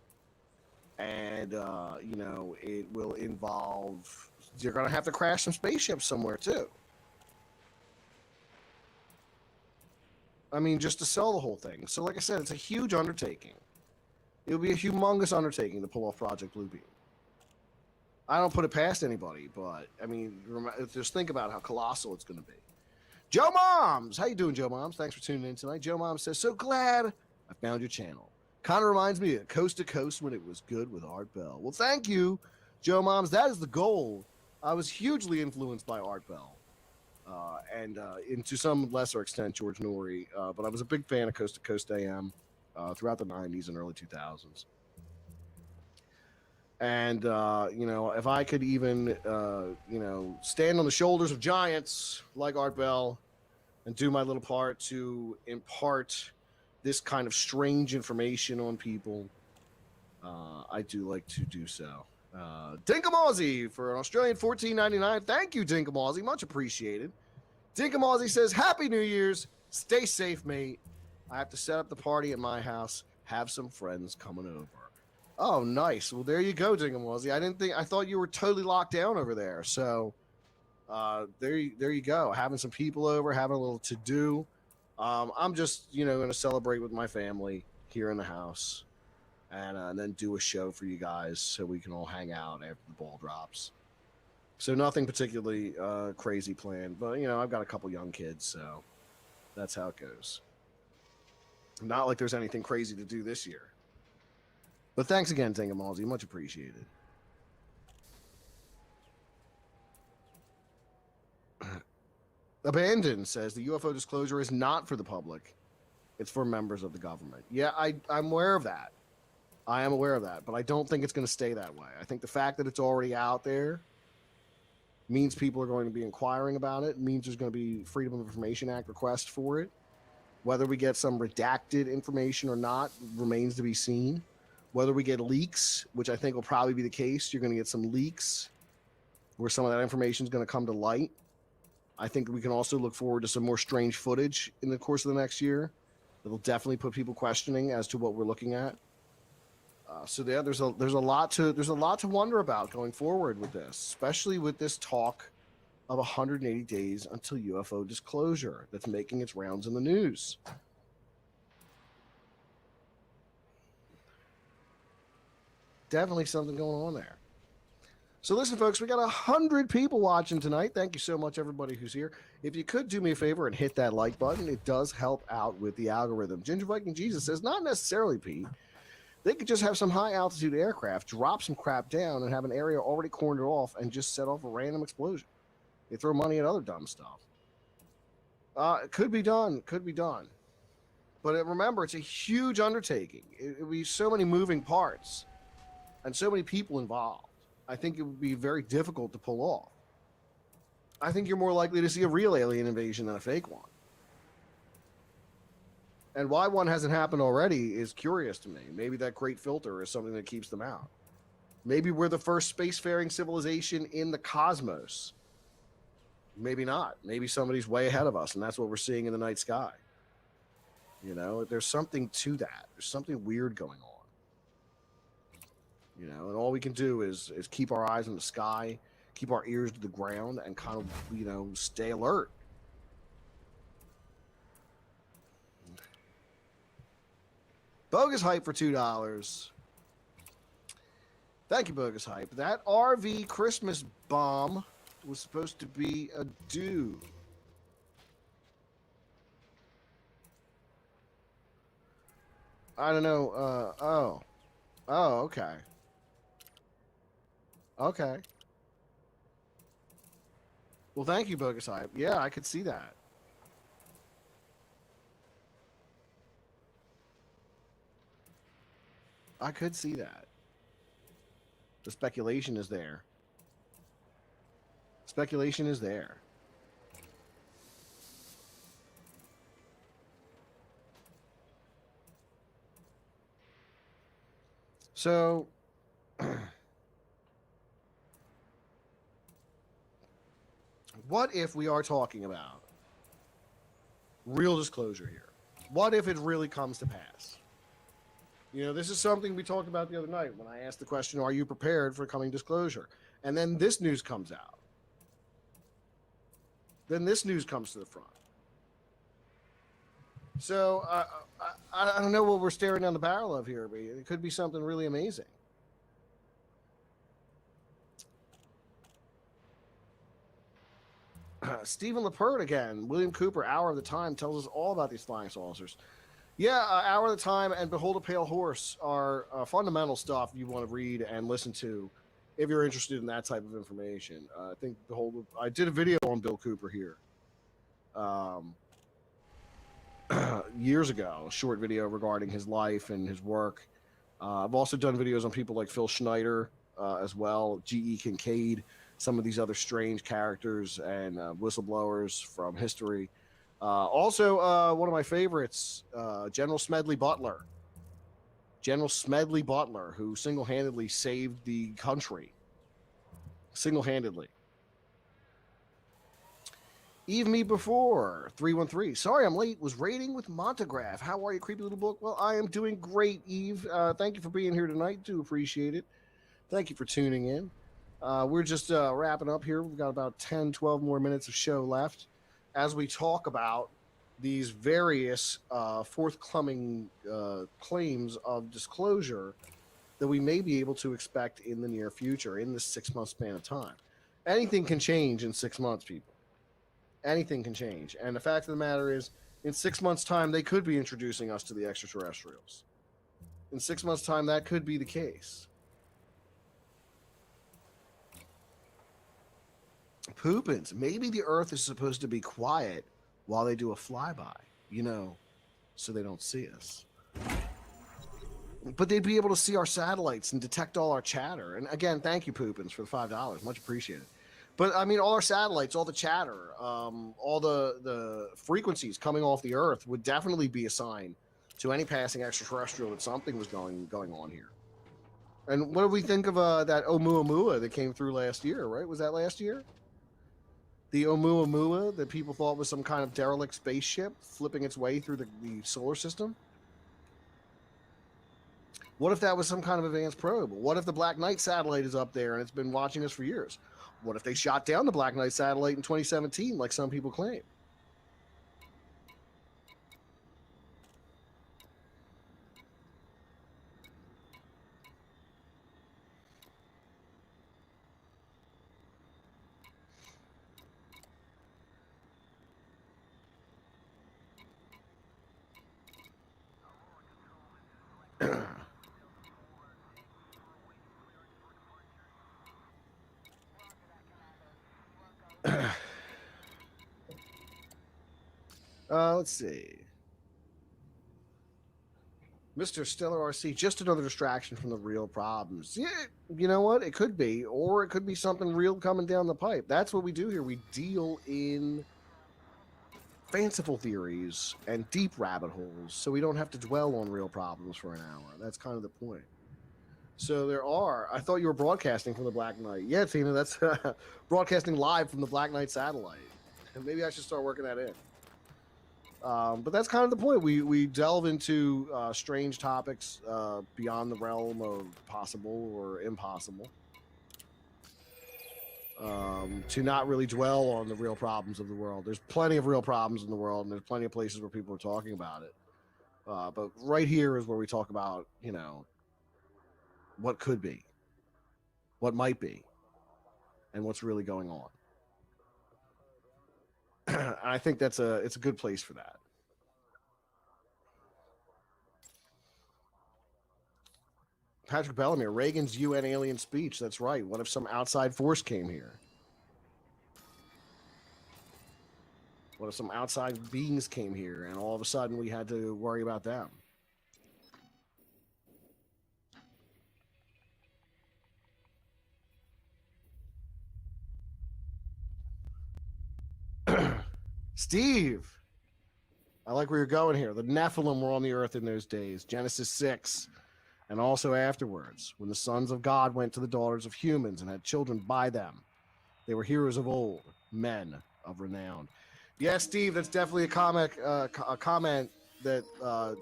And, it will involve... You're going to have to crash some spaceships somewhere, too. I mean, just to sell the whole thing. So, like I said, it's a huge undertaking. It'll be a humongous undertaking to pull off Project Bluebeam. I don't put it past anybody, but, I mean, just think about how colossal it's going to be. Joe Moms! How you doing, Joe Moms? Thanks for tuning in tonight. Joe Moms says, so glad I found your channel. Kind of reminds me of Coast to Coast when it was good with Art Bell. Well, thank you, Joe Moms. That is the goal. I was hugely influenced by Art Bell, and to some lesser extent George Norrie, but I was a big fan of Coast to Coast AM throughout the 90s and early 2000s. And, if I could even, stand on the shoulders of giants like Art Bell and do my little part to impart this kind of strange information on people, I do like to do so. Dinkamozzie for an Australian $14.99. Thank you, Dinkamozzie. Much appreciated. Dinkamozzie says, Happy New Year's. Stay safe, mate. I have to set up the party at my house. Have some friends coming over. Oh, nice. Well, there you go, Dinkamozzie. I thought you were totally locked down over there. So, there you go. Having some people over, having a little to-do. I'm just, going to celebrate with my family here in the house. And then do a show for you guys so we can all hang out after the ball drops. So nothing particularly crazy planned, but, I've got a couple young kids, so that's how it goes. Not like there's anything crazy to do this year. But thanks again, Tingamalzi. Much appreciated. Abandon says the UFO disclosure is not for the public. It's for members of the government. Yeah, I'm aware of that. I am aware of that, but I don't think it's going to stay that way. I think the fact that it's already out there means people are going to be inquiring about it, means there's going to be Freedom of Information Act request for it. Whether we get some redacted information or not remains to be seen. Whether we get leaks, which I think will probably be the case, you're going to get some leaks where some of that information is going to come to light. I think we can also look forward to some more strange footage in the course of the next year. That'll definitely put people questioning as to what we're looking at. So yeah, there's a lot to wonder about going forward with this, especially with this talk of 180 days until UFO disclosure that's making its rounds in the news. Definitely something going on there. So listen, folks, we got 100 people watching tonight. Thank you so much, everybody who's here. If you could do me a favor and hit that like button, it does help out with the algorithm. Ginger Viking Jesus says, not necessarily, Pete. They could just have some high altitude aircraft, drop some crap down, and have an area already cornered off and just set off a random explosion. They throw money at other dumb stuff. It could be done. Could be done. But remember, it's a huge undertaking. It would be so many moving parts and so many people involved. I think it would be very difficult to pull off. I think you're more likely to see a real alien invasion than a fake one. And why one hasn't happened already is curious to me. Maybe that great filter is something that keeps them out. Maybe we're the first spacefaring civilization in the cosmos. Maybe not. Maybe somebody's way ahead of us, and that's what we're seeing in the night sky. You know, there's something to that. There's something weird going on. You know, and all we can do is keep our eyes on the sky, keep our ears to the ground, and kind of, you know, stay alert. Bogus Hype for $2. Thank you, Bogus Hype. That RV Christmas bomb was supposed to be a dude. I don't know. Oh, okay. Okay. Well, thank you, Bogus Hype. Yeah, I could see that. I could see that. The speculation is there. Speculation is there. So, what if we are talking about real disclosure here? What if it really comes to pass? You know, this is something we talked about the other night when I asked the question, are you prepared for coming disclosure? And then this news comes out. Then this news comes to the front. So I don't know what we're staring down the barrel of here, but it could be something really amazing. Stephen LaPert again. William Cooper, Hour of the Time, tells us all about these flying saucers. Yeah, Hour of the Time and Behold a Pale Horse are fundamental stuff you want to read and listen to if you're interested in that type of information. I think I did a video on Bill Cooper here years ago, a short video regarding his life and his work. I've also done videos on people like Phil Schneider as well, G.E. Kincaid, some of these other strange characters and whistleblowers from history. Also, one of my favorites, General Smedley Butler. General Smedley Butler, who single-handedly saved the country. Single-handedly. Eve Me Before, 313. Sorry I'm late. Was raiding with Montegraph. How are you, creepy little book? Well, I am doing great, Eve. Thank you for being here tonight. Do appreciate it. Thank you for tuning in. We're just wrapping up here. We've got about 10, 12 more minutes of show left as we talk about these various forthcoming claims of disclosure that we may be able to expect in the near future, in this 6 month span of time. Anything can change in 6 months, people. Anything can change. And the fact of the matter is, in 6 months' time, they could be introducing us to the extraterrestrials. In 6 months' time, that could be the case. Poopins. Maybe the Earth is supposed to be quiet while they do a flyby, you know, so they don't see us. But they'd be able to see our satellites and detect all our chatter. And again, thank you, Poopins, for the $5. Much appreciated. But I mean, all our satellites, all the chatter, all the frequencies coming off the Earth would definitely be a sign to any passing extraterrestrial that something was going on here. And what do we think of that Oumuamua that came through last year, right? Was that last year? The Oumuamua that people thought was some kind of derelict spaceship flipping its way through the solar system? What if that was some kind of advanced probe? What if the Black Knight satellite is up there and it's been watching us for years? What if they shot down the Black Knight satellite in 2017, like some people claim? Let's see. Mr. Stellar RC, just another distraction from the real problems. Yeah, you know what? It could be, or it could be something real coming down the pipe. That's what we do here. We deal in fanciful theories and deep rabbit holes, so we don't have to dwell on real problems for an hour. That's kind of the point. So there are. I thought you were broadcasting from the Black Knight. Yeah, Tina, that's broadcasting live from the Black Knight satellite. Maybe I should start working that in. But that's kind of the point. We delve into strange topics beyond the realm of possible or impossible. To not really dwell on the real problems of the world. There's plenty of real problems in the world, and there's plenty of places where people are talking about it. But right here is where we talk about, you know, what could be, what might be, and what's really going on. And I think it's a good place for that. Patrick Bellamere, Reagan's UN alien speech. That's right. What if some outside force came here? What if some outside beings came here and all of a sudden we had to worry about them? Steve, I like where you're going here. The Nephilim were on the earth in those days. Genesis 6. And also afterwards, when the sons of God went to the daughters of humans and had children by them. They were heroes of old, men of renown. Yeah, Steve, that's definitely a comment that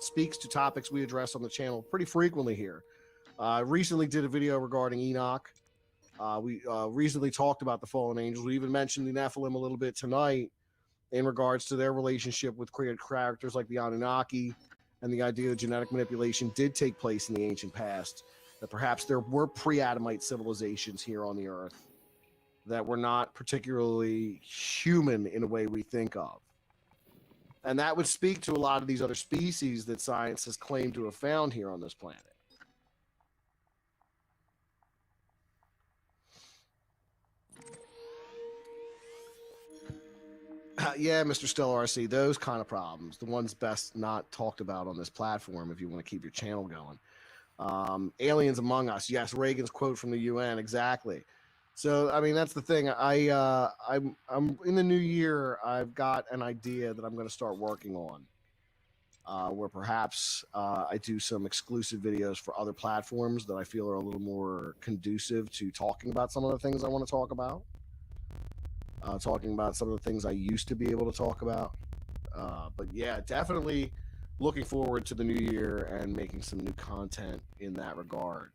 speaks to topics we address on the channel pretty frequently here. I recently did a video regarding Enoch. We recently talked about the fallen angels. We even mentioned the Nephilim a little bit tonight in regards to their relationship with created characters like the Anunnaki, and the idea that genetic manipulation did take place in the ancient past, that perhaps there were pre-Adamite civilizations here on the earth that were not particularly human in a way we think of. And that would speak to a lot of these other species that science has claimed to have found here on this planet. Yeah, Mr. Stellar RC, those kind of problems, the ones best not talked about on this platform if you want to keep your channel going. Aliens among us. Yes, Reagan's quote from the UN, exactly. So, I mean, that's the thing. I'm in the new year. I've got an idea that I'm going to start working on, where perhaps I do some exclusive videos for other platforms that I feel are a little more conducive to talking about some of the things I want to talk about. Talking about some of the things I used to be able to talk about. But yeah, definitely looking forward to the new year and making some new content in that regard.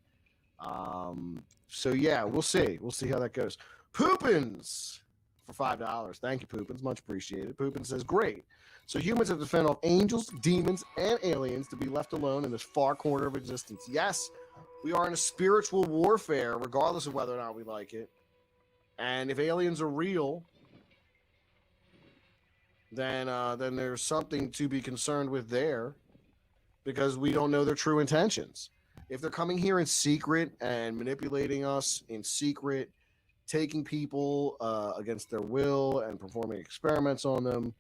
So yeah, we'll see. We'll see how that goes. Poopins for $5. Thank you, Poopins. Much appreciated. Poopins says, great. So humans have to fend off angels, demons, and aliens to be left alone in this far corner of existence. Yes, we are in a spiritual warfare, regardless of whether or not we like it. And if aliens are real, then there's something to be concerned with there, because we don't know their true intentions. If they're coming here in secret and manipulating us in secret, taking people against their will and performing experiments on them,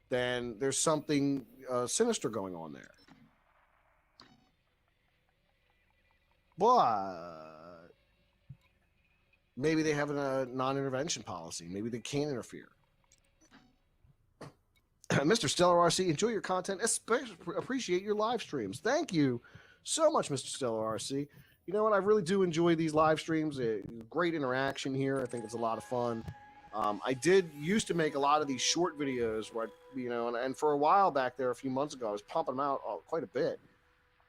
then there's something sinister going on there. But maybe they have a non-intervention policy. Maybe they can't interfere. Mr. Stellar RC, enjoy your content. Especially appreciate your live streams. Thank you so much, Mr. Stellar RC. You know what? I really do enjoy these live streams. Great interaction here. I think it's a lot of fun. I did used to make a lot of these short videos where, and for a while back there, a few months ago, I was pumping them out quite a bit.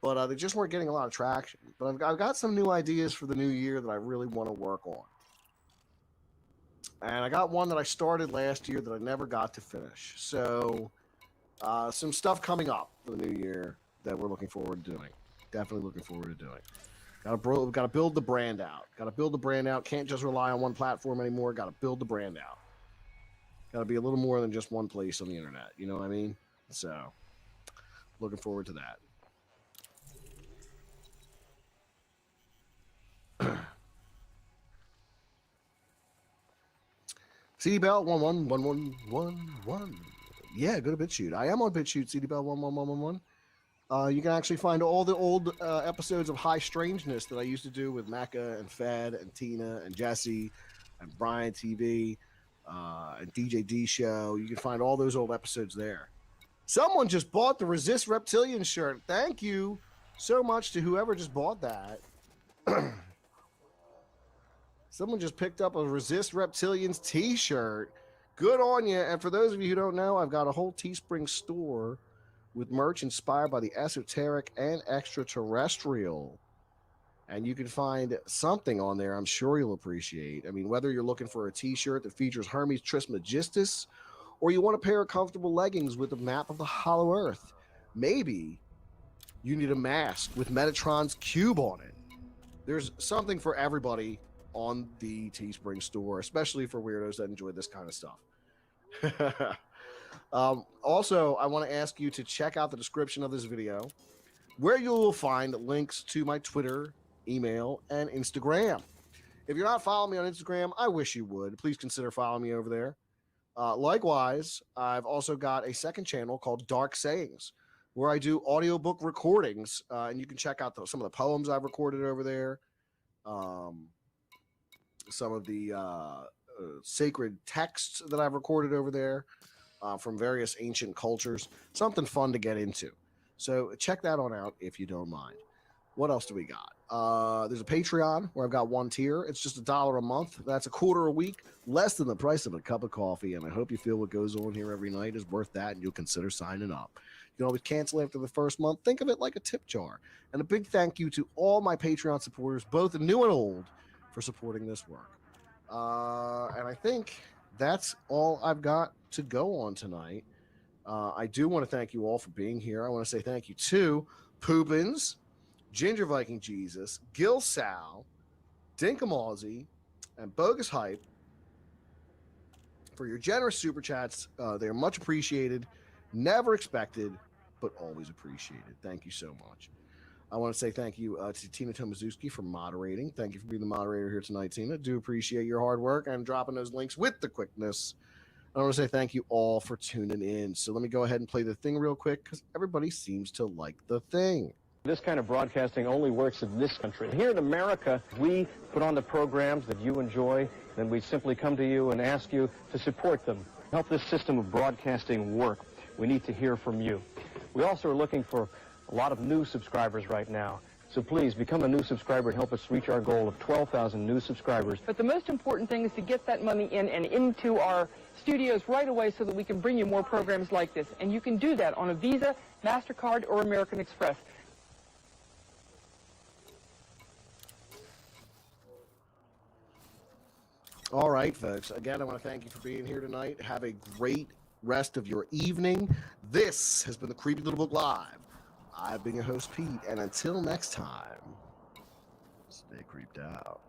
But they just weren't getting a lot of traction. But I've got some new ideas for the new year that I really want to work on. And I got one that I started last year that I never got to finish. So some stuff coming up for the new year that we're looking forward to doing. Definitely looking forward to doing. Got to build the brand out. Got to build the brand out. Can't just rely on one platform anymore. Got to build the brand out. Got to be a little more than just one place on the internet. You know what I mean? So looking forward to that. CD Bell 111111. Yeah, go to BitChute. I am on BitChute. CD Bell 11111. You can actually find all the old episodes of High Strangeness that I used to do with Mecca and Fed and Tina and Jesse and Brian TV and DJ D Show. You can find all those old episodes there. Someone just bought the Resist Reptilian shirt. Thank you so much to whoever just bought that. Someone just picked up a Resist Reptilians t-shirt. Good on you. And for those of you who don't know, I've got a whole Teespring store with merch inspired by the esoteric and extraterrestrial. And you can find something on there I'm sure you'll appreciate. I mean, whether you're looking for a t-shirt that features Hermes Trismegistus, or you want a pair of comfortable leggings with a map of the Hollow Earth, maybe you need a mask with Metatron's cube on it. There's something for everybody on the Teespring store, especially for weirdos that enjoy this kind of stuff. Also, I want to ask you to check out the description of this video, where you will find links to my Twitter, email, and Instagram. If you're not following me on Instagram, I wish you would. Please consider following me over there. Likewise, I've also got a second channel called Dark Sayings, where I do audiobook recordings, and you can check out some of the poems I've recorded over there. Some of the sacred texts that I've recorded over there from various ancient cultures. Something fun to get into. So check that on out if you don't mind. What else do we got? There's a Patreon where I've got one tier. It's just $1 a month. That's $0.25 a week, less than the price of a cup of coffee. And I hope you feel what goes on here every night is worth that, and you'll consider signing up. You can always cancel after the first month. Think of it like a tip jar. And a big thank you to all my Patreon supporters, both new and old, for supporting this work. And I think that's all I've got to go on tonight. I do want to thank you all for being here. I want to say thank you to Poopins, Ginger Viking Jesus, Gil Sal, Dinkum Aussie, and Bogus Hype for your generous super chats. They are much appreciated, never expected, but always appreciated. Thank you so much. I want to say thank you to Tina Tomaszewski for moderating. Thank you for being the moderator here tonight, Tina. Do appreciate your hard work and dropping those links with the quickness. I want to say thank you all for tuning in. So let me go ahead and play the thing real quick, because everybody seems to like the thing. This kind of broadcasting only works in this country. Here in America, we put on the programs that you enjoy, then we simply come to you and ask you to support them. Help this system of broadcasting work. We need to hear from you. We also are looking for a lot of new subscribers right now. So please become a new subscriber and help us reach our goal of 12,000 new subscribers. But the most important thing is to get that money in and into our studios right away so that we can bring you more programs like this. And you can do that on a Visa, MasterCard, or American Express. All right, folks. Again, I want to thank you for being here tonight. Have a great rest of your evening. This has been the Creepy Little Book Live. I've been your host, Pete, and until next time, stay creeped out.